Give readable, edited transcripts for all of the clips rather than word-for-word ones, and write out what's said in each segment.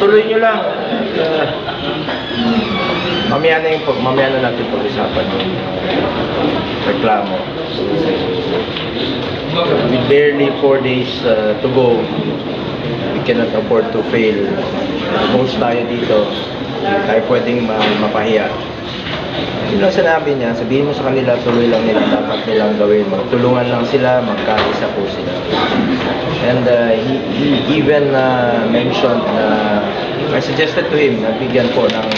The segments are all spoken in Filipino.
ituloy nyo lang. Mamaya na natin pag-usapan yung reklamo. With barely 4 days to go, we cannot afford to fail. Most tayo dito, tayo pwedeng mapahiya. Yun lang sinabi niya, sabihin mo sa kanila, tuloy lang nila, dapat nilang gawin. Magtulungan lang sila, magkaisa po sila. And he even mentioned na, I suggested to him na bigyan po ng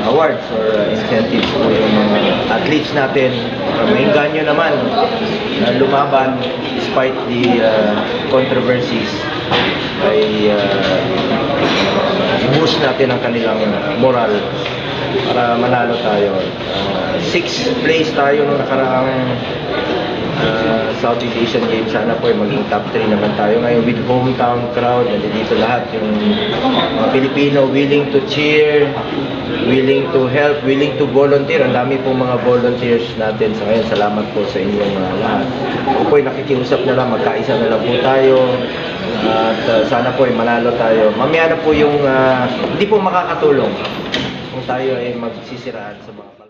awards or incentives po yung mga athletes natin. Maingganyo naman na lumaban despite the controversies ay i-boost natin ang kanilang moral para manalo tayo. 6th place tayo nung nakaraang Southeast Asian Games. Sana po ay maging top 3 naman tayo ngayon with hometown crowd. Nandito lahat yung mga Pilipino willing to cheer, willing to help, willing to volunteer. Ang dami po mga volunteers natin sa ngayon. Salamat po sa inyong lahat. Ako po ay nakikiusap na lang, magkaisa na lang po tayo. At sana po ay manalo tayo. Mamaya na po yung hindi po makakatulong kung tayo ay magsisiraan sa mga